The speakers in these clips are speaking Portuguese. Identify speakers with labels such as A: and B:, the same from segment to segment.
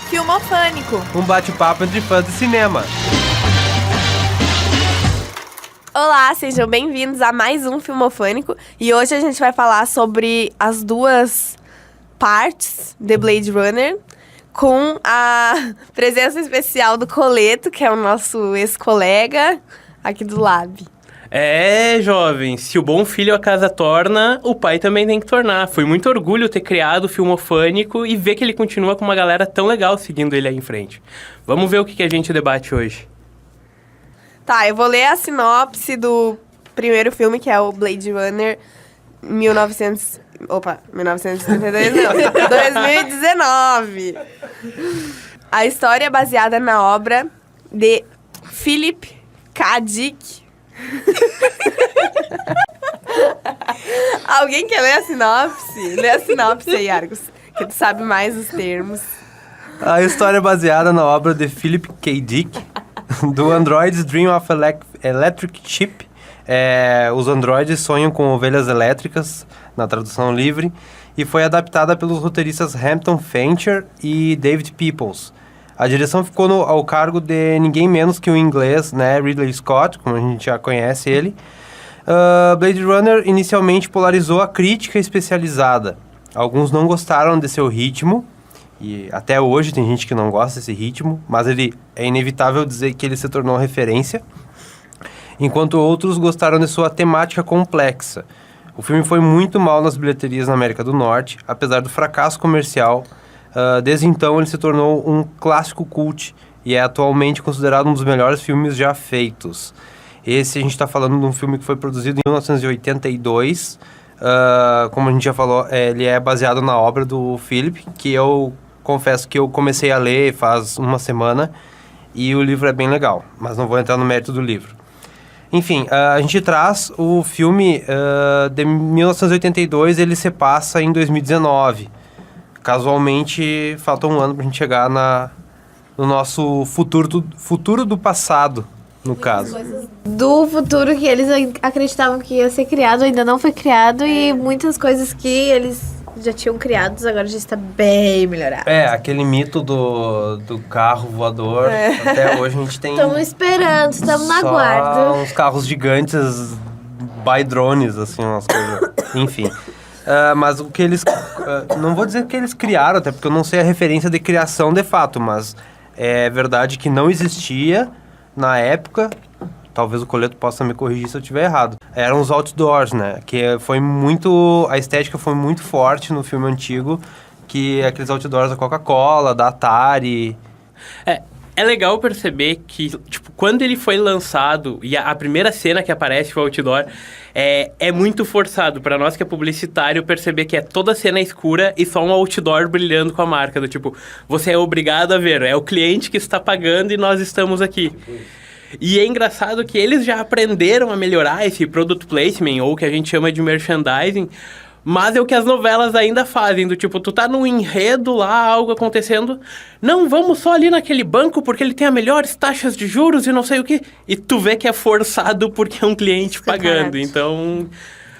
A: Filmofânico.
B: Um bate-papo entre fãs de cinema.
A: Olá, sejam bem-vindos a mais um Filmofânico. E hoje a gente vai falar sobre as duas partes de Blade Runner, com a presença especial do Coleto, que é o nosso ex-colega aqui do Lab.
C: É, jovem, se o bom filho a casa torna, o pai também tem que tornar. Foi muito orgulho ter criado o Filmofânico e ver que ele continua com uma galera tão legal seguindo ele aí em frente. Vamos ver o que a gente debate hoje.
A: Tá, eu vou ler a sinopse do primeiro filme, que é o Blade Runner 1972 não, 2019. A história é baseada na obra de Philip K. Dick. Alguém quer ler a sinopse? Lê a sinopse aí, Argos, que tu sabe mais os termos.
B: A história é baseada na obra de Philip K. Dick, do Android's Dream of Electric Sheep. Os androides sonham com ovelhas elétricas, na tradução livre, e foi adaptada pelos roteiristas Hampton Fancher e David Peoples. A direção ficou ao cargo de ninguém menos que o inglês, né, Ridley Scott, como a gente já conhece ele. Blade Runner inicialmente polarizou a crítica especializada. Alguns não gostaram de seu ritmo, e até hoje tem gente que não gosta desse ritmo, mas é inevitável dizer que ele se tornou referência, enquanto outros gostaram de sua temática complexa. O filme foi muito mal nas bilheterias na América do Norte, apesar do fracasso comercial. Desde então ele se tornou um clássico cult e é atualmente considerado um dos melhores filmes já feitos. Esse a gente está falando de um filme que foi produzido em 1982. Como a gente já falou, ele é baseado na obra do Philip, que eu confesso que eu comecei a ler faz uma semana e o livro é bem legal, mas não vou entrar no mérito do livro. Enfim, a gente traz o filme de 1982, ele se passa em 2019. Casualmente, falta um ano pra gente chegar no nosso futuro do passado, no caso.
D: Do futuro que eles acreditavam que ia ser criado, ainda não foi criado, e muitas coisas que eles já tinham criados, agora já está bem melhorado.
B: Aquele mito do carro voador, até hoje a gente tem...
D: Estamos esperando, estamos na guarda.
B: Uns carros gigantes by drones, assim, umas coisas... Enfim... mas o que eles... não vou dizer que eles criaram, até porque eu não sei a referência de criação de fato, mas é verdade que não existia na época, talvez o Coleto possa me corrigir se eu estiver errado. Eram os outdoors, né? Que foi muito... A estética foi muito forte no filme antigo, que aqueles outdoors da Coca-Cola, da Atari...
C: É legal perceber que, tipo, quando ele foi lançado, e a primeira cena que aparece, o outdoor, é muito forçado para nós que é publicitário perceber que é toda cena escura e só um outdoor brilhando com a marca, do tipo, você é obrigado a ver, é o cliente que está pagando e nós estamos aqui. E é engraçado que eles já aprenderam a melhorar esse product placement, ou o que a gente chama de merchandising, mas é o que as novelas ainda fazem, do tipo, tu tá num enredo lá, algo acontecendo, não, vamos só ali naquele banco porque ele tem as melhores taxas de juros e não sei o quê. E tu vê que é forçado porque é um cliente pagando. Então,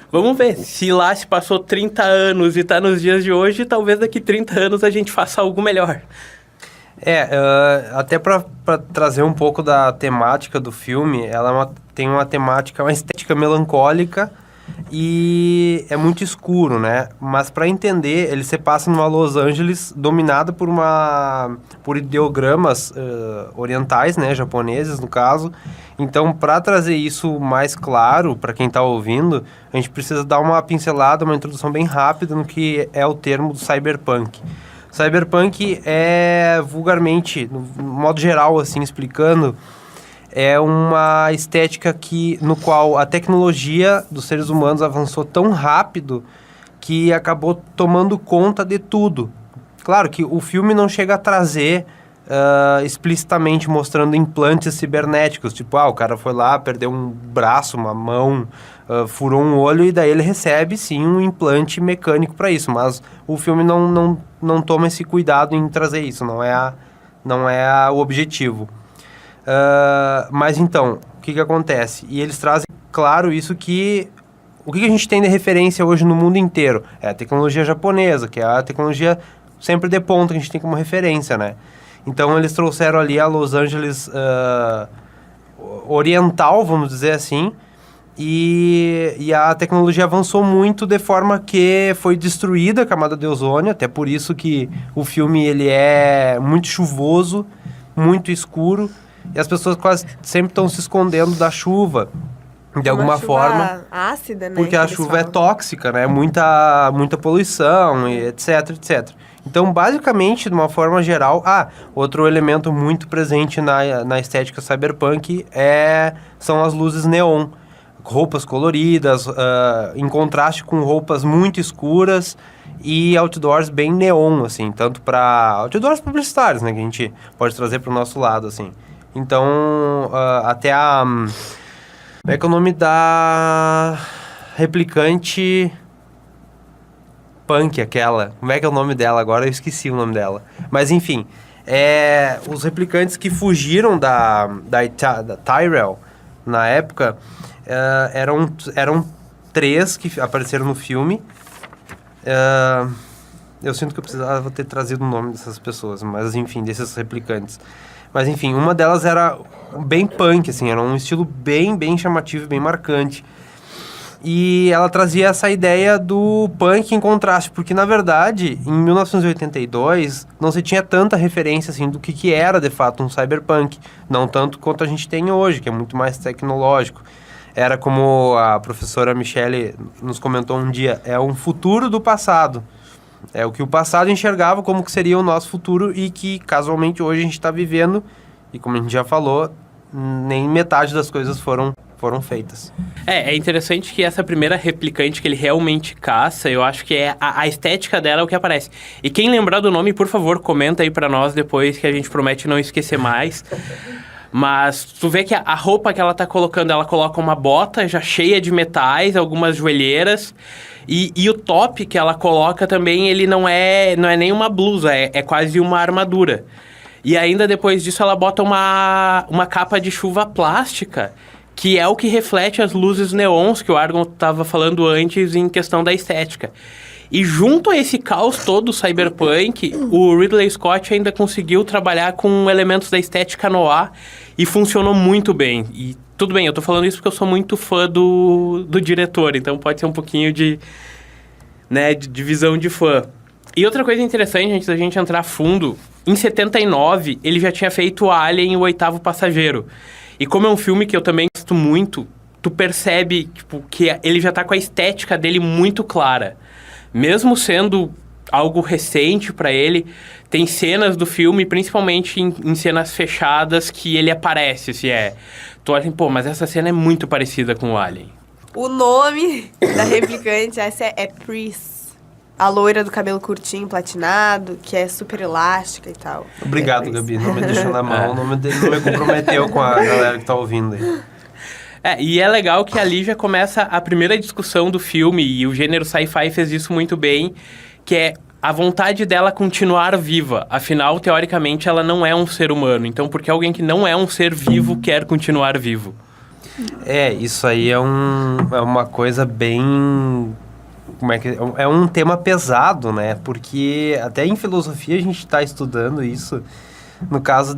C: vamos ver. Se lá se passou 30 anos e tá nos dias de hoje, talvez daqui 30 anos a gente faça algo melhor.
B: Até para trazer um pouco da temática do filme, ela tem uma temática, uma estética melancólica, e é muito escuro, né? Mas para entender, ele se passa numa Los Angeles dominada por ideogramas orientais, né? Japoneses, no caso. Então, para trazer isso mais claro para quem está ouvindo, a gente precisa dar uma pincelada, uma introdução bem rápida no que é o termo do cyberpunk. Cyberpunk é, vulgarmente, no modo geral, assim, explicando, é uma estética no qual a tecnologia dos seres humanos avançou tão rápido que acabou tomando conta de tudo. Claro que o filme não chega a trazer explicitamente mostrando implantes cibernéticos, tipo, o cara foi lá, perdeu um braço, uma mão, furou um olho, e daí ele recebe sim um implante mecânico para isso, mas o filme não toma esse cuidado em trazer isso, não é o objetivo. Mas então, o que acontece? E eles trazem claro isso, que o que a gente tem de referência hoje no mundo inteiro? É a tecnologia japonesa, que é a tecnologia sempre de ponta que a gente tem como referência, né? Então, eles trouxeram ali a Los Angeles oriental, vamos dizer assim, e a tecnologia avançou muito de forma que foi destruída a camada de ozônio, até por isso que o filme ele é muito chuvoso, muito escuro, e as pessoas quase sempre estão se escondendo da chuva, de alguma forma.
A: Ácida, né?
B: Porque a chuva é tóxica, né? Muita poluição, e etc, etc. Então, basicamente, de uma forma geral... outro elemento muito presente na estética cyberpunk são as luzes neon. Roupas coloridas, em contraste com roupas muito escuras e outdoors bem neon, assim. Tanto para outdoors publicitários, né? Que a gente pode trazer para o nosso lado, assim. Então, até a... Como é que é o nome da replicante punk, aquela? Como é que é o nome dela? Agora eu esqueci o nome dela. Mas, enfim, os replicantes que fugiram da Tyrell, na época, eram 3 que apareceram no filme. Eu sinto que eu precisava ter trazido o nome dessas pessoas, mas, enfim, desses replicantes. Mas, enfim, uma delas era bem punk, assim, era um estilo bem, bem chamativo, bem marcante. E ela trazia essa ideia do punk em contraste, porque, na verdade, em 1982, não se tinha tanta referência, assim, do que era, de fato, um cyberpunk. Não tanto quanto a gente tem hoje, que é muito mais tecnológico. Era como a professora Michele nos comentou um dia, é um futuro do passado. É o que o passado enxergava como que seria o nosso futuro e que, casualmente, hoje a gente está vivendo. E como a gente já falou, nem metade das coisas foram feitas.
C: É interessante que essa primeira replicante que ele realmente caça, eu acho que a estética dela é o que aparece. E quem lembrar do nome, por favor, comenta aí pra nós depois, que a gente promete não esquecer mais. Mas tu vê que a roupa que ela tá colocando, ela coloca uma bota já cheia de metais, algumas joelheiras. E o top que ela coloca também, ele não é nem uma blusa, é quase uma armadura. E ainda depois disso ela bota uma capa de chuva plástica, que é o que reflete as luzes neons que o Argon estava falando antes em questão da estética. E junto a esse caos todo cyberpunk, o Ridley Scott ainda conseguiu trabalhar com elementos da estética noir e funcionou muito bem. E tudo bem, eu tô falando isso porque eu sou muito fã do diretor, então pode ser um pouquinho de visão de fã. E outra coisa interessante, antes da gente entrar a fundo, em 79 ele já tinha feito Alien, o Oitavo Passageiro. E como é um filme que eu também gosto muito, tu percebe que ele já tá com a estética dele muito clara. Mesmo sendo algo recente para ele, tem cenas do filme, principalmente em cenas fechadas, que ele aparece, tu olha assim, mas essa cena é muito parecida com o Alien.
A: O nome da replicante, essa é Pris. A loira do cabelo curtinho, platinado, que é super elástica e tal.
B: Obrigado, Gabi. Não me deixou na mão, não me comprometeu com a galera que tá ouvindo aí.
C: E é legal que ali já começa a primeira discussão do filme, e o gênero sci-fi fez isso muito bem, que é a vontade dela continuar viva. Afinal, teoricamente, ela não é um ser humano. Então, por que alguém que não é um ser vivo quer continuar vivo?
B: Isso aí é uma coisa bem... É um tema pesado, né? Porque até em filosofia a gente está estudando isso. No caso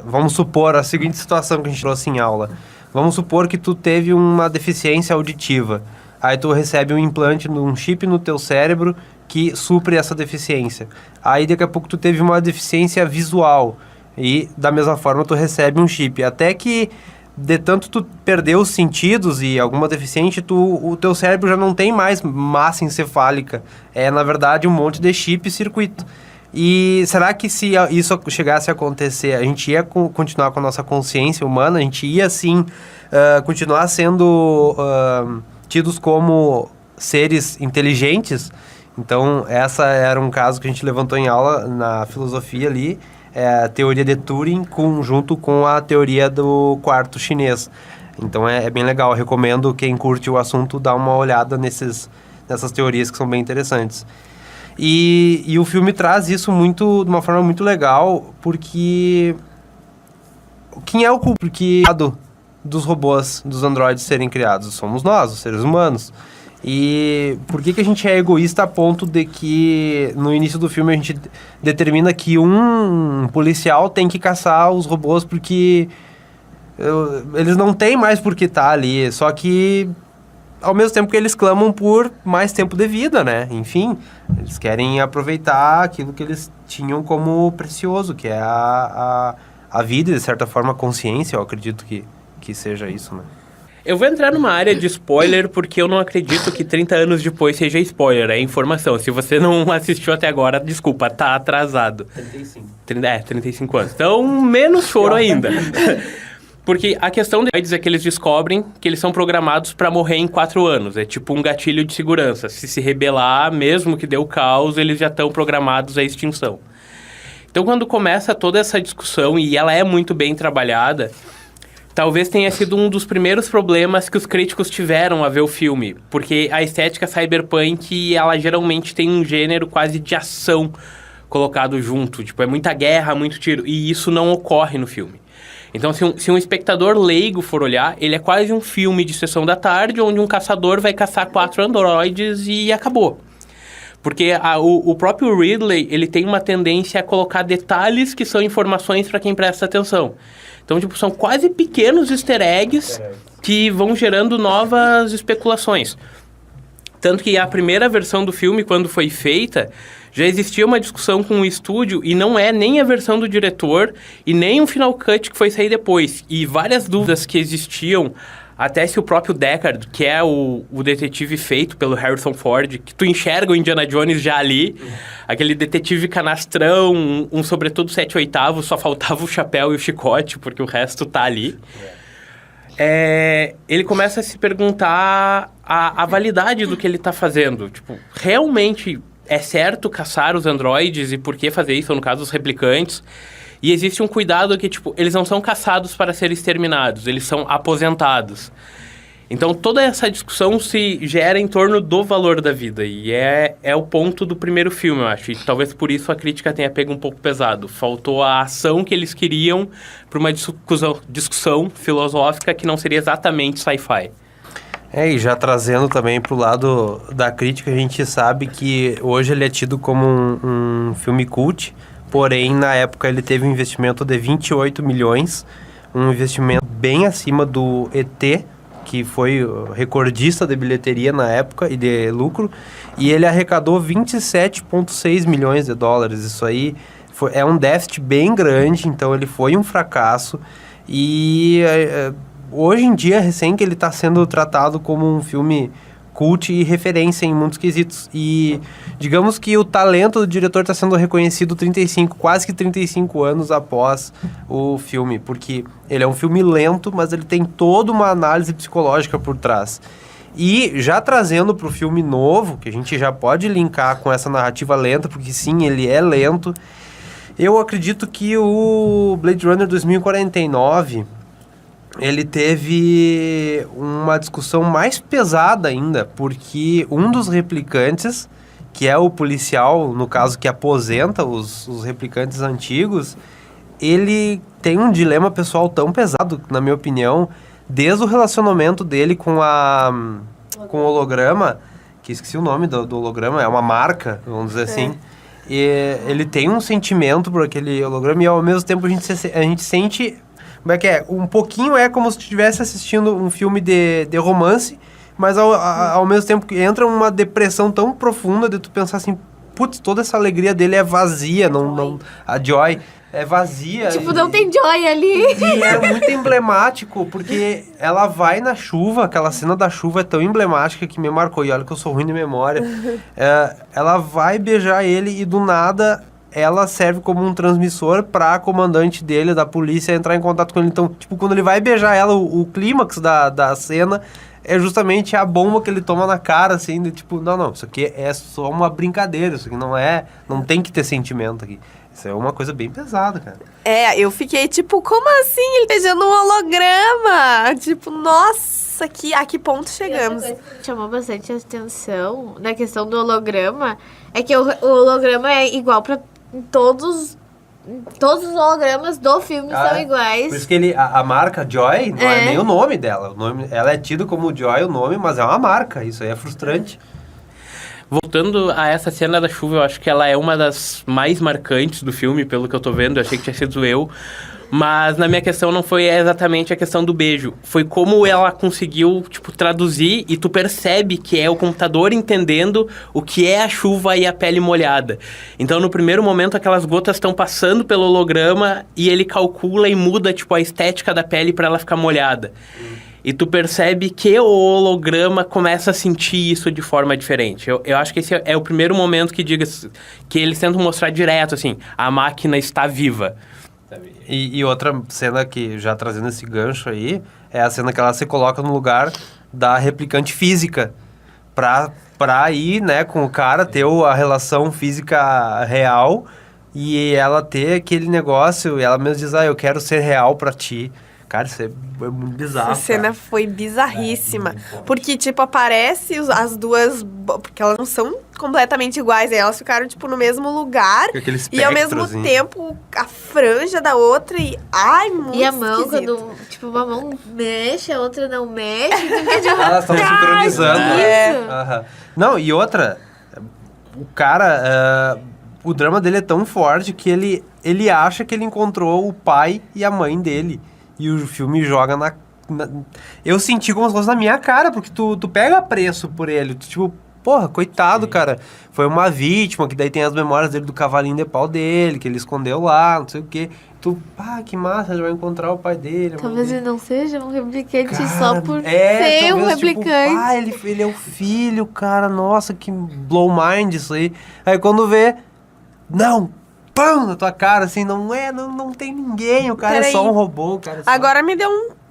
B: vamos supor a seguinte situação que a gente trouxe em aula. Vamos supor que tu teve uma deficiência auditiva. Aí tu recebe um implante, um chip no teu cérebro que supre essa deficiência. Aí daqui a pouco tu teve uma deficiência visual. E da mesma forma tu recebe um chip. Até que de tanto tu perder os sentidos e alguma deficiência, o teu cérebro já não tem mais massa encefálica. É, na verdade, um monte de chip e circuito. E será que se isso chegasse a acontecer, a gente ia continuar com a nossa consciência humana? A gente ia, sim, continuar sendo tidos como seres inteligentes? Então, essa era um caso que a gente levantou em aula na filosofia ali, a teoria de Turing junto com a teoria do quarto chinês. Então é bem legal, eu recomendo quem curte o assunto dar uma olhada nessas teorias que são bem interessantes. E o filme traz isso de uma forma muito legal, porque quem é o culpado dos robôs, dos androides serem criados? Somos nós, os seres humanos. E por que a gente é egoísta a ponto de que no início do filme a gente determina que um policial tem que caçar os robôs porque eles não têm mais por que estar ali, só que ao mesmo tempo que eles clamam por mais tempo de vida, né? Enfim, eles querem aproveitar aquilo que eles tinham como precioso, que é a vida e, de certa forma, a consciência, eu acredito que seja isso, né?
C: Eu vou entrar numa área de spoiler porque eu não acredito que 30 anos depois seja spoiler, é informação. Se você não assistiu até agora, desculpa, tá atrasado. 35 anos. Então, menos choro ainda. Porque a questão deles é que eles descobrem que eles são programados para morrer em 4 anos. É tipo um gatilho de segurança. Se rebelar, mesmo que dê o caos, eles já estão programados à extinção. Então, quando começa toda essa discussão, e ela é muito bem trabalhada, talvez tenha sido um dos primeiros problemas que os críticos tiveram a ver o filme. Porque a estética cyberpunk, ela geralmente tem um gênero quase de ação colocado junto. Tipo, é muita guerra, muito tiro. E isso não ocorre no filme. Então, se um espectador leigo for olhar, ele é quase um filme de sessão da tarde, onde um caçador vai caçar 4 androides e acabou. Porque o próprio Ridley, ele tem uma tendência a colocar detalhes que são informações para quem presta atenção. Então, tipo, são quase pequenos easter eggs que vão gerando novas especulações. Tanto que a primeira versão do filme, quando foi feita, já existia uma discussão com o estúdio e não é nem a versão do diretor e nem um final cut que foi sair depois. E várias dúvidas que existiam, até se o próprio Deckard, que é o detetive feito pelo Harrison Ford, que tu enxerga o Indiana Jones já ali, aquele detetive canastrão, um sobretudo 7/8, só faltava o chapéu e o chicote, porque o resto tá ali. Ele começa a se perguntar a validade do que ele tá fazendo. Tipo, realmente é certo caçar os androides e por que fazer isso, ou no caso, os replicantes? E existe um cuidado que, tipo, eles não são caçados para serem exterminados, eles são aposentados. Então, toda essa discussão se gera em torno do valor da vida. E é o ponto do primeiro filme, eu acho. E talvez por isso a crítica tenha pego um pouco pesado. Faltou a ação que eles queriam para uma discussão filosófica que não seria exatamente sci-fi.
B: E já trazendo também pro lado da crítica, a gente sabe que hoje ele é tido como um filme cult, porém, na época, ele teve um investimento de 28 milhões, um investimento bem acima do ET, que foi recordista de bilheteria na época e de lucro, e ele arrecadou 27,6 milhões de dólares. Isso aí é um déficit bem grande, então ele foi um fracasso, e hoje em dia, recém que ele está sendo tratado como um filme cult e referência em muitos quesitos. E digamos que o talento do diretor está sendo reconhecido quase que 35 anos após o filme, porque ele é um filme lento, mas ele tem toda uma análise psicológica por trás. E já trazendo para o filme novo, que a gente já pode linkar com essa narrativa lenta, porque sim, ele é lento, eu acredito que o Blade Runner 2049... ele teve uma discussão mais pesada ainda, porque um dos replicantes, que é o policial, no caso, que aposenta os replicantes antigos, ele tem um dilema pessoal tão pesado, na minha opinião, desde o relacionamento dele com o holograma, que esqueci o nome do holograma, é uma marca, vamos dizer assim. E ele tem um sentimento por aquele holograma e, ao mesmo tempo, a gente sente... Como é que é? Um pouquinho é como se estivesse assistindo um filme de romance, mas ao mesmo tempo que entra uma depressão tão profunda de tu pensar assim, putz, toda essa alegria dele é vazia, a Joy é vazia.
D: Tipo, não tem Joy ali.
B: E é muito emblemático, porque ela vai na chuva, aquela cena da chuva é tão emblemática que me marcou, e olha que eu sou ruim de memória. Ela vai beijar ele e do nada... ela serve como um transmissor pra comandante dele, da polícia, entrar em contato com ele. Então, tipo, quando ele vai beijar ela, o clímax da cena é justamente a bomba que ele toma na cara, assim, de tipo, não, isso aqui é só uma brincadeira, isso aqui não tem que ter sentimento aqui. Isso é uma coisa bem pesada, cara.
A: Eu fiquei tipo, como assim? Ele beijando um holograma? Tipo, nossa, a que ponto chegamos?
D: Uma coisa que me chamou bastante atenção na questão do holograma é que o holograma é igual pra todos todos os hologramas do filme são iguais.
B: Por isso que a marca Joy não é nem o nome dela. Ela é tida como Joy o nome, mas é uma marca. Isso aí é frustrante.
C: Voltando a essa cena da chuva, eu acho que ela é uma das mais marcantes do filme, pelo que eu tô vendo. Eu achei que tinha sido eu. Mas na minha questão não foi exatamente a questão do beijo. Foi como ela conseguiu, tipo, traduzir e tu percebe que é o computador entendendo o que é a chuva e a pele molhada. Então, no primeiro momento, aquelas gotas estão passando pelo holograma e ele calcula e muda, tipo, a estética da pele para ela ficar molhada. E tu percebe que o holograma começa a sentir isso de forma diferente. Eu acho que esse é o primeiro momento que que eles tentam mostrar direto, assim, a máquina está viva.
B: E outra cena que, já trazendo esse gancho aí, é a cena que ela se coloca no lugar da replicante física. Pra ir, né, com o cara, ter a relação física real e ela ter aquele negócio, e ela mesmo diz, eu quero ser real pra ti. Cara, isso é muito bizarro.
A: Essa cena foi bizarríssima. Porque, tipo, aparece as duas... Porque elas não são completamente iguais. Aí elas ficaram, tipo, no mesmo lugar.
B: Aquele
A: E ao mesmo
B: espectro, assim.
A: tempo, a franja da outra e... Ai, muito
D: E a mão,
A: esquisito.
D: quando, tipo, uma mão mexe, a outra não mexe.
B: Elas estão sincronizando.
A: É.
B: Aham. Não, e outra... O cara... o drama dele é tão forte que ele acha que ele encontrou o pai e a mãe dele. E o filme joga eu senti como se fosse na minha cara, porque tu pega apreço por ele. Tu, tipo, porra, coitado, cara. Foi uma vítima, que daí tem as memórias dele do cavalinho de pau dele, que ele escondeu lá, não sei o quê. Tu, que massa, ele vai encontrar o pai dele.
D: Talvez ele não seja um replicante
B: Cara,
D: só por ser um
B: talvez,
D: replicante.
B: Tipo, ele é o filho, cara. Nossa, que blow mind isso aí. Aí quando vê... Não! Pão na tua cara, assim, não tem ninguém, o cara é só um robô, o cara é só...
A: Agora me deu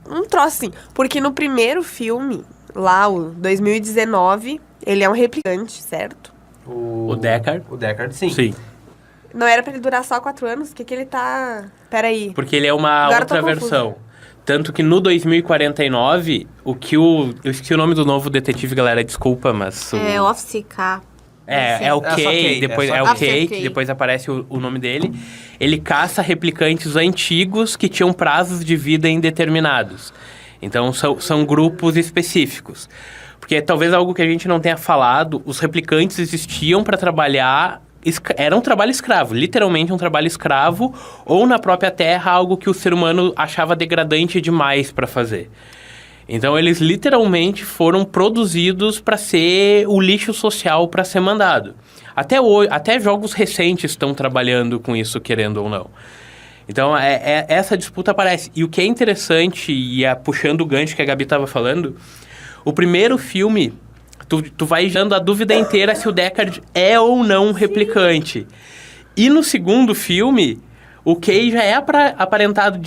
A: um troço, assim. Porque no primeiro filme, lá, o 2019, ele é um replicante, certo?
C: O Deckard?
B: O Deckard, sim.
C: Sim.
A: Não era pra ele durar só 4 anos? O que ele tá... Peraí.
C: Porque ele é uma
A: Agora eu tô
C: outra
A: confusa.
C: versão. Tanto que no 2049, eu esqueci o nome do novo detetive, galera, desculpa, mas...
D: É Office K.
C: É o
B: É só
C: Kay,
B: Kay,
C: depois
B: é
C: é
B: só
C: o Kay, que depois aparece o nome dele. Ele caça replicantes antigos que tinham prazos de vida indeterminados. Então, são grupos específicos. Porque talvez algo que a gente não tenha falado, os replicantes existiam para trabalhar... Era um trabalho escravo, literalmente um trabalho escravo, ou na própria Terra, algo que o ser humano achava degradante demais para fazer. Então, eles literalmente foram produzidos para ser o lixo social para ser mandado. Até hoje, até jogos recentes estão trabalhando com isso, querendo ou não. Então, essa disputa aparece. E o que é interessante, e puxando o gancho que a Gabi estava falando, o primeiro filme, tu vai dando a dúvida inteira se o Deckard é ou não um replicante. E no segundo filme... O Kay já é apresentado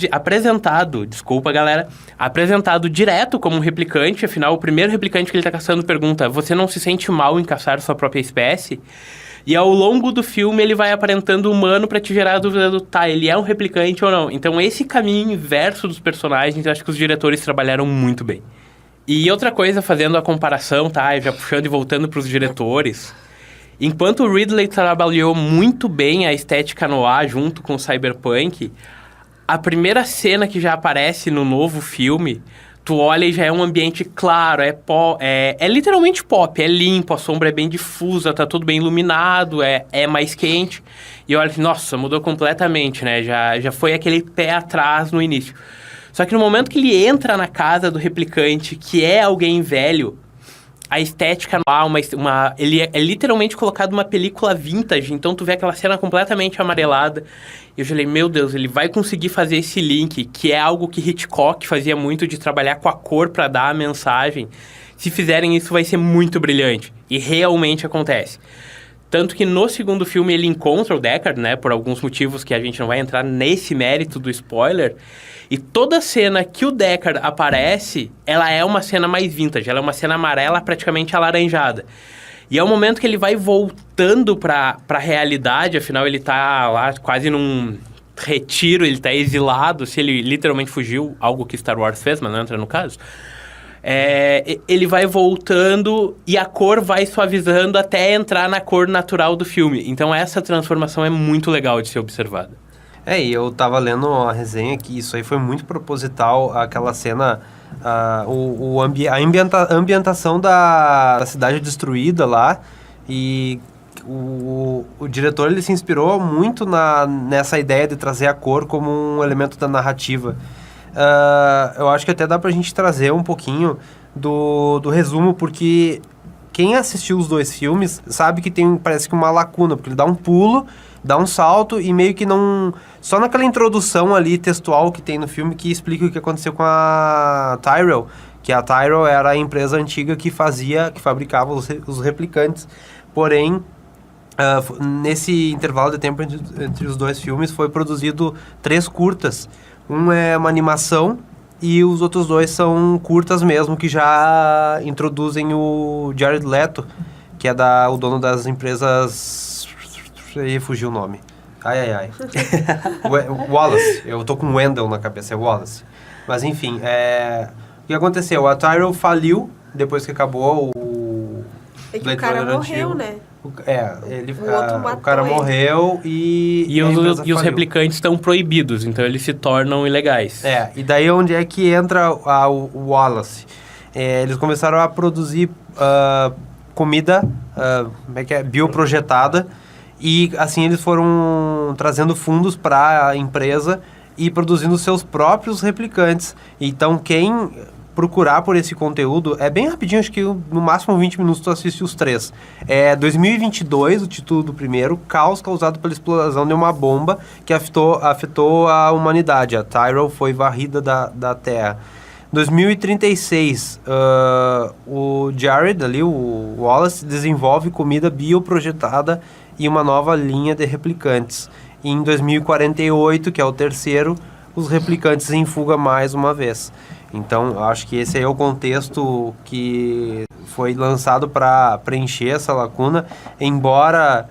C: direto como um replicante. Afinal, o primeiro replicante que ele tá caçando pergunta: você não se sente mal em caçar sua própria espécie? E ao longo do filme ele vai aparentando humano pra te gerar a dúvida do ele é um replicante ou não. Então esse caminho inverso dos personagens, eu acho que os diretores trabalharam muito bem. E outra coisa, fazendo a comparação, já puxando e voltando pros diretores... Enquanto o Ridley trabalhou muito bem a estética noir junto com o cyberpunk, a primeira cena que já aparece no novo filme, tu olha e já é um ambiente claro, é literalmente pop, é limpo, a sombra é bem difusa, tá tudo bem iluminado, é mais quente. E olha, nossa, mudou completamente, né? Já foi aquele pé atrás no início. Só que no momento que ele entra na casa do replicante, que é alguém velho, a estética ele é literalmente colocado uma película vintage, então tu vê aquela cena completamente amarelada. E eu falei, meu Deus, ele vai conseguir fazer esse link, que é algo que Hitchcock fazia muito, de trabalhar com a cor para dar a mensagem. Se fizerem isso, vai ser muito brilhante. E realmente acontece. Tanto que no segundo filme ele encontra o Deckard, né? Por alguns motivos que a gente não vai entrar nesse mérito do spoiler. E toda cena que o Deckard aparece, ela é uma cena mais vintage. Ela é uma cena amarela, praticamente alaranjada. E é o momento que ele vai voltando pra realidade. Afinal, ele tá lá quase num retiro. Ele tá exilado. Se ele literalmente fugiu, algo que Star Wars fez, mas não entra no caso. Ele vai voltando e a cor vai suavizando até entrar na cor natural do filme. Então essa transformação é muito legal de ser observada.
B: E eu tava lendo a resenha que isso aí foi muito proposital, aquela cena, a ambientação da cidade destruída lá, e o diretor ele se inspirou muito nessa ideia de trazer a cor como um elemento da narrativa. Eu acho que até dá pra gente trazer um pouquinho do resumo, porque quem assistiu os dois filmes sabe que parece que uma lacuna, porque ele dá um pulo, dá um salto e meio que não... Só naquela introdução ali textual que tem no filme que explica o que aconteceu com a Tyrell, que a Tyrell era a empresa antiga que fabricava os replicantes. Porém, nesse intervalo de tempo entre os dois filmes foi produzido 3 curtas. Um é uma animação e os outros 2 são curtas mesmo, que já introduzem o Jared Leto, que é o dono das empresas... Aí fugiu o nome. Ai. Wallace. Eu tô com Wendell na cabeça, é Wallace. Mas enfim, o que aconteceu? A Tyrell faliu depois que acabou o...
A: É que o cara morreu, né?
B: O cara morreu
C: e os replicantes estão proibidos, então eles se tornam ilegais.
B: E daí onde é que entra o Wallace? Eles começaram a produzir comida bioprojetada, e assim eles foram trazendo fundos para a empresa e produzindo seus próprios replicantes. Então quem procurar por esse conteúdo, é bem rapidinho, acho que no máximo 20 minutos tu assiste os 3. 2022, o título do primeiro, Caos causado pela explosão de uma bomba que afetou a humanidade. A Tyrell foi varrida da Terra. 2036, o Jared, ali, o Wallace, desenvolve comida bioprojetada e uma nova linha de replicantes. E em 2048, que é o terceiro, os replicantes em fuga mais uma vez. Então, acho que esse aí é o contexto que foi lançado para preencher essa lacuna, embora,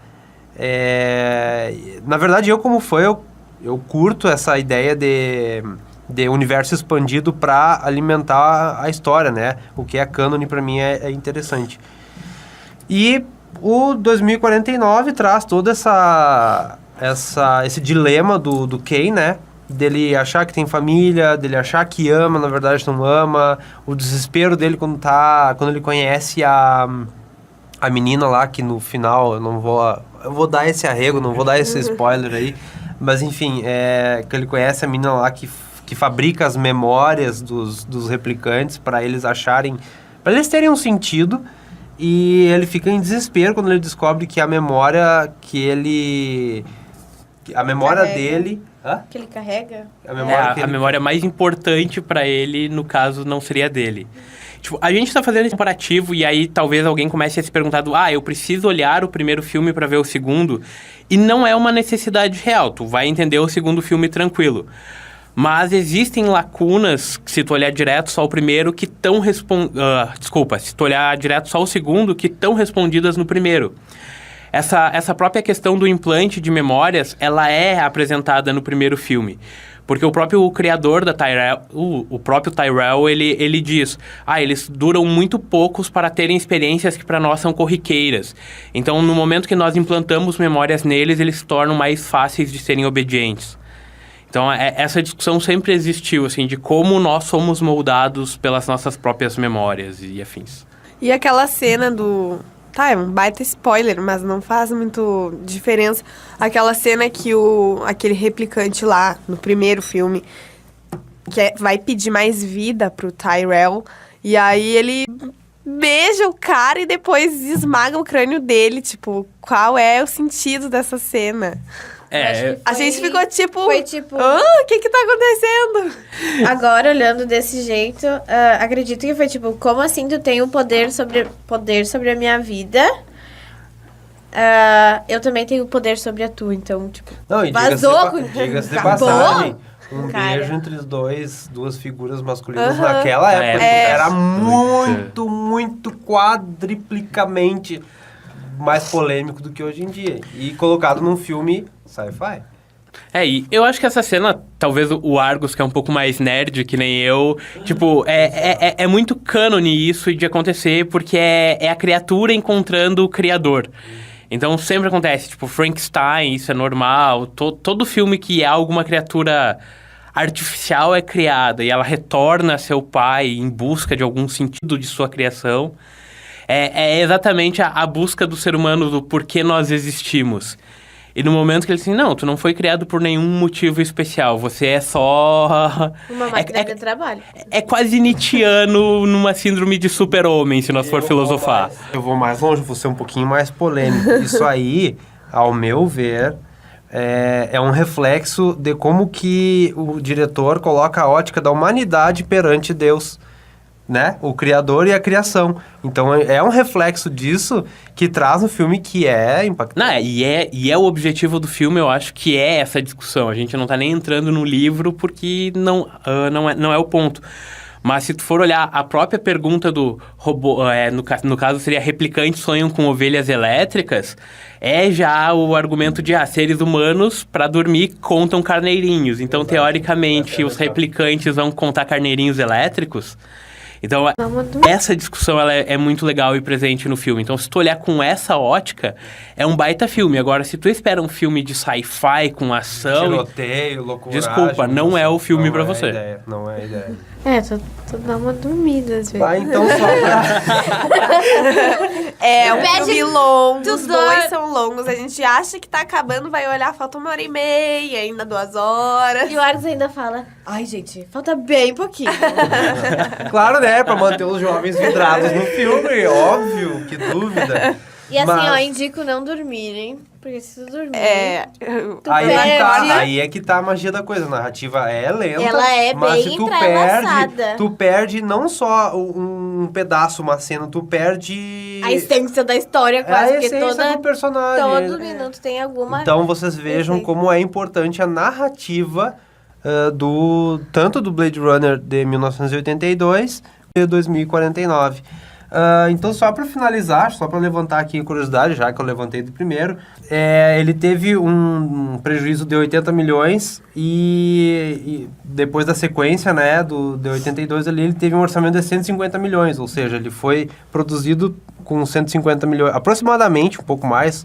B: na verdade, eu como fã, eu curto essa ideia de universo expandido para alimentar a história, né? O que é cânone para mim é interessante. E o 2049 traz todo esse dilema do Kay, né? Dele achar que tem família, dele achar que ama, na verdade não ama, o desespero dele quando ele conhece a menina lá, que no final eu vou dar esse arrego, não vou dar esse spoiler aí, mas enfim, que ele conhece a menina lá que fabrica as memórias dos replicantes para eles terem um sentido, e ele fica em desespero quando ele descobre que a memória dele...
D: Que ele carrega?
C: A memória mais importante pra ele, no caso, não seria dele. Tipo, a gente tá fazendo esse comparativo e aí talvez alguém comece a se perguntar eu preciso olhar o primeiro filme pra ver o segundo. E não é uma necessidade real, tu vai entender o segundo filme tranquilo. Mas existem lacunas, se tu olhar direto só o primeiro, que estão se tu olhar direto só o segundo, que estão respondidas no primeiro. Essa própria questão do implante de memórias, ela é apresentada no primeiro filme. Porque o próprio criador da Tyrell, o próprio Tyrell, ele diz... eles duram muito poucos para terem experiências que para nós são corriqueiras. Então, no momento que nós implantamos memórias neles, eles se tornam mais fáceis de serem obedientes. Então, essa discussão sempre existiu, assim, de como nós somos moldados pelas nossas próprias memórias e afins.
A: E aquela cena do... é um baita spoiler, mas não faz muito diferença. Aquela cena que aquele replicante lá, no primeiro filme, vai pedir mais vida pro Tyrell. E aí ele beija o cara e depois esmaga o crânio dele. Tipo, qual é o sentido dessa cena? A gente ficou tipo...
D: Foi tipo...
A: o que tá acontecendo?
D: Agora, olhando desse jeito, acredito que foi tipo... Como assim tu tem o poder sobre a minha vida? Eu também tenho poder sobre a tua. Então, tipo...
B: Vazou! Diga-se de passagem. Beijo entre os duas figuras masculinas naquela época. Era muito quadriplicamente mais polêmico do que hoje em dia. E colocado num filme sci-fi.
C: E eu acho que essa cena, talvez o Argus, que é um pouco mais nerd, que nem eu, tipo, é muito cânone isso de acontecer, porque é a criatura encontrando o criador. Então sempre acontece, tipo, Frankenstein, isso é normal. Todo filme que é alguma criatura artificial é criada e ela retorna a seu pai em busca de algum sentido de sua criação. É exatamente a busca do ser humano do porquê nós existimos. E no momento que ele diz assim, não, tu não foi criado por nenhum motivo especial, você é só...
D: Uma máquina de trabalho.
C: É quase nietzschiano numa síndrome de super-homem, se nós for filosofar.
B: Eu vou mais longe, vou ser um pouquinho mais polêmico. Isso aí, ao meu ver, é um reflexo de como que o diretor coloca a ótica da humanidade perante Deus, né? O criador e a criação. Então, é um reflexo disso que traz no filme que é impactante.
C: Não, e é o objetivo do filme, eu acho que é essa discussão. A gente não tá nem entrando no livro porque não é o ponto. Mas se tu for olhar a própria pergunta do robô, no caso seria replicantes sonham com ovelhas elétricas, é já o argumento de seres humanos para dormir contam carneirinhos. Então, teoricamente, os replicantes vão contar carneirinhos elétricos. Então, essa discussão ela é muito legal e presente no filme. Então, se tu olhar com essa ótica, é um baita filme. Agora, se tu espera um filme de sci-fi com ação...
B: Tiroteio, loucura.
C: Desculpa, não é o filme pra você.
B: Não é a ideia.
D: Tô dando uma dormida às vezes.
B: Vai, então só
A: É um filme longo,
D: tu
A: os dois são longos. A gente acha que tá acabando, vai olhar, falta 1h30, ainda 2 horas.
D: E o Argos ainda fala, ai gente, falta bem pouquinho.
B: Claro, né? Pra manter os jovens vidrados no filme, óbvio, que dúvida.
D: E assim,
B: Mas-
D: indico não dormirem, porque se tu dormir... Tu
B: Aí é que tá a magia da coisa. A narrativa é lenta.
D: Ela é
B: mas
D: bem
B: se tu
D: entrelaçada.
B: tu perde não só um pedaço, uma cena, tu perde
D: A essência da história,
B: a
D: quase, porque
B: essência do personagem.
D: todo minuto tem alguma...
B: Então vocês vejam
D: essência.
B: como é importante a narrativa tanto do Blade Runner de 1982 e 2049. Então, só para finalizar, só para levantar aqui a curiosidade, já que eu levantei do primeiro, ele teve um prejuízo de 80 milhões e depois da sequência, né, de 82 ali, ele teve um orçamento de 150 milhões, ou seja, ele foi produzido com 150 milhões, aproximadamente, um pouco mais,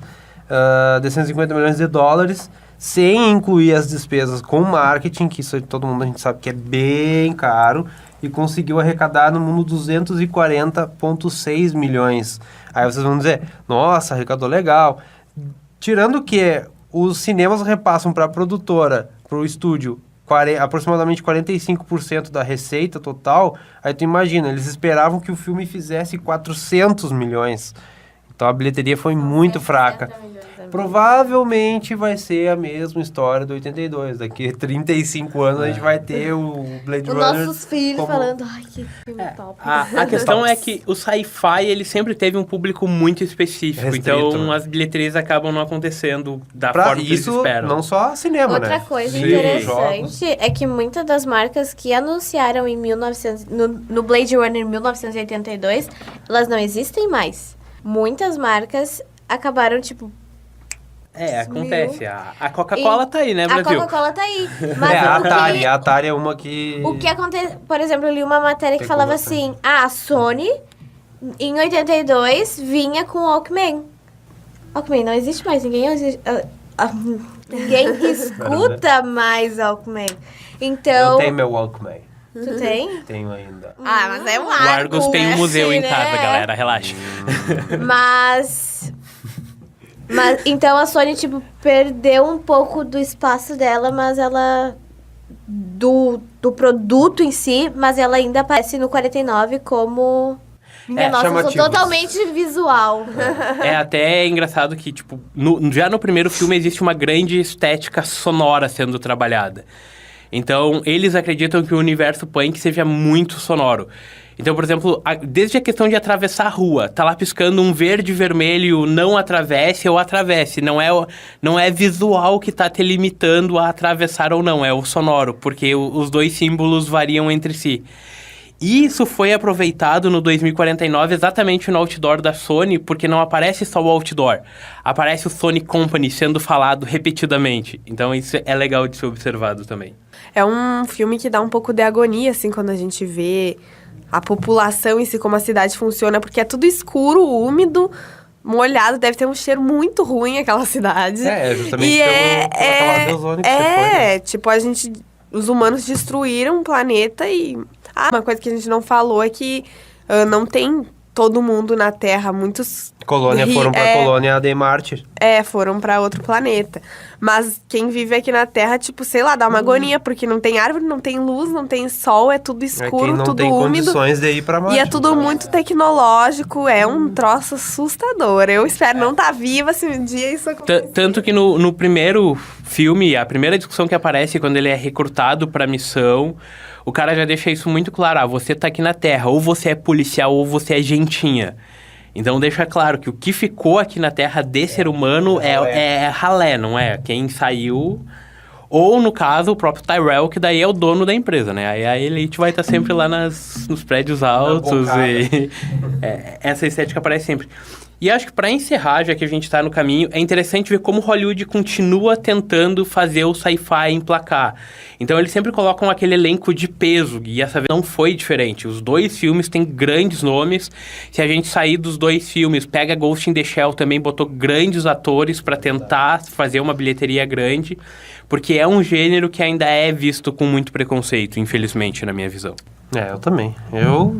B: de 150 milhões de dólares, sem incluir as despesas com marketing, que isso todo mundo a gente sabe que é bem caro, e conseguiu arrecadar no mundo 240,6 milhões. Aí vocês vão dizer, nossa, arrecadou legal. Tirando que os cinemas repassam para a produtora, para o estúdio, aproximadamente 45% da receita total, aí tu imagina, eles esperavam que o filme fizesse 400 milhões. Então a bilheteria foi muito fraca. Provavelmente vai ser a mesma história do 82. Daqui a 35 anos a gente vai ter o Blade
D: Os
B: Runner.
D: nossos filhos
B: como-
D: falando, ai, que filme top.
C: A questão é que o sci-fi, ele sempre teve um público muito específico.
B: Restrito,
C: Então,
B: né?
C: as bilheterias acabam não acontecendo da
B: Pra
C: forma que eles
B: isso,
C: esperam.
B: não só cinema,
D: Outra
B: né?
D: coisa
B: Livros, jogos.
D: interessante é que muitas das marcas que anunciaram em no Blade Runner 1982, elas não existem mais. Muitas marcas acabaram, tipo...
C: Acontece. A Coca-Cola tá aí, né,
D: A
C: Brasil?
D: Coca-Cola tá aí. Mas
B: A
D: o que-
B: Atari. A Atari é uma que...
D: O que acontece... Por exemplo, eu li uma matéria que
B: Pegou
D: falava
B: bastante.
D: assim... a Sony, em 82, vinha com o Walkman. Walkman não existe mais. Ninguém escuta mais Walkman. Então...
B: Eu tenho meu Walkman.
D: Tu tem?
B: Tenho ainda.
A: Mas é um
C: O Argos tem um museu em casa,
D: né?
C: galera, relaxa.
D: Mas então a Sony, tipo, perdeu um pouco do espaço dela, mas ela... Do produto em si, mas ela ainda aparece no 49 como... Minha nossa, eu sou
B: chamativos.
D: totalmente visual.
C: É até engraçado que, tipo, já no primeiro filme existe uma grande estética sonora sendo trabalhada. Então, eles acreditam que o universo punk seja muito sonoro. Então, por exemplo, desde a questão de atravessar a rua, tá lá piscando um verde e vermelho, não atravesse ou atravesse. Não é visual que tá te limitando a atravessar ou não, é o sonoro, porque os dois símbolos variam entre si. E isso foi aproveitado no 2049 exatamente no outdoor da Sony, porque não aparece só o outdoor, aparece o Sony Company sendo falado repetidamente. Então isso é legal de ser observado também.
A: É um filme que dá um pouco de agonia, assim, quando a gente vê a população em si, como a cidade funciona, porque é tudo escuro, úmido, molhado, deve ter um cheiro muito ruim aquela cidade.
B: Justamente
A: E
B: pela camada ozônica que você foi, né?
A: tipo, os humanos destruíram o planeta e... uma coisa que a gente não falou é que não tem todo mundo na Terra, muitos...
B: Foram pra colônia de Marte.
A: Foram pra outro planeta. Mas quem vive aqui na Terra, tipo, sei lá, dá uma agonia, porque não tem árvore, não tem luz, não tem sol, é tudo escuro,
B: Quem não
A: tudo
B: tem
A: úmido.
B: condições de ir pra Marte.
A: E é tudo muito tecnológico, é um troço assustador. Eu espero não estar viva se um dia isso acontecer.
C: Tanto que no primeiro filme, a primeira discussão que aparece quando ele é recrutado pra missão, o cara já deixa isso muito claro. Você tá aqui na Terra, ou você é policial ou você é gentinha. Então deixa claro que o que ficou aqui na Terra de ser humano é ralé, não é? Quem saiu... Ou, no caso, o próprio Tyrell, que daí é o dono da empresa, né? Aí a elite vai estar sempre lá nos prédios altos e... essa estética aparece sempre. E acho que pra encerrar, já que a gente tá no caminho, é interessante ver como Hollywood continua tentando fazer o sci-fi emplacar. Então eles sempre colocam aquele elenco de peso, e essa vez não foi diferente. Os 2 filmes têm grandes nomes. Se a gente sair dos 2 filmes, pega Ghost in the Shell, também botou grandes atores pra tentar fazer uma bilheteria grande, porque é um gênero que ainda é visto com muito preconceito, infelizmente, na minha visão.
B: Eu também.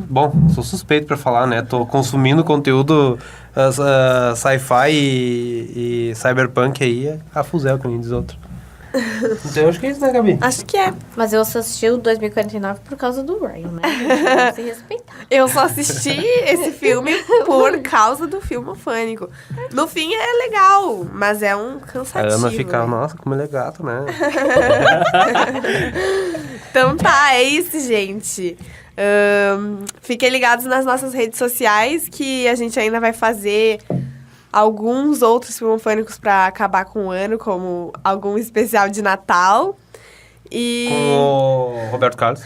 B: Bom, sou suspeito pra falar, né? Tô consumindo conteúdo sci-fi e cyberpunk aí, a fuzel, como diz outro. Então eu acho que é isso, né, Gabi?
A: Acho que é.
D: Mas eu só assisti o 2049 por causa do Ryan, né? Vamos se respeitar.
A: Eu só assisti esse filme por causa do Filmofânico. No fim é legal, mas é um cansativo.
B: A Ana fica,
A: né?
B: nossa, como ele é gato, né?
A: Então tá, é isso, gente. Fiquem ligados nas nossas redes sociais, que a gente ainda vai fazer alguns outros filmofânicos pra acabar com o ano, como algum especial de Natal. E...
B: Com o Roberto Carlos.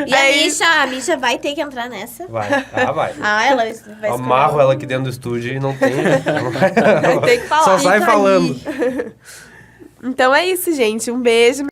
D: E a Misha vai ter que entrar nessa.
B: Vai. Vai.
D: Ela vai escolher.
B: Amarro ela aqui dentro do estúdio e não tem...
A: Vai ter que falar.
B: Só sai
A: Fica
B: falando.
A: aí. Então é isso, gente. Um beijo.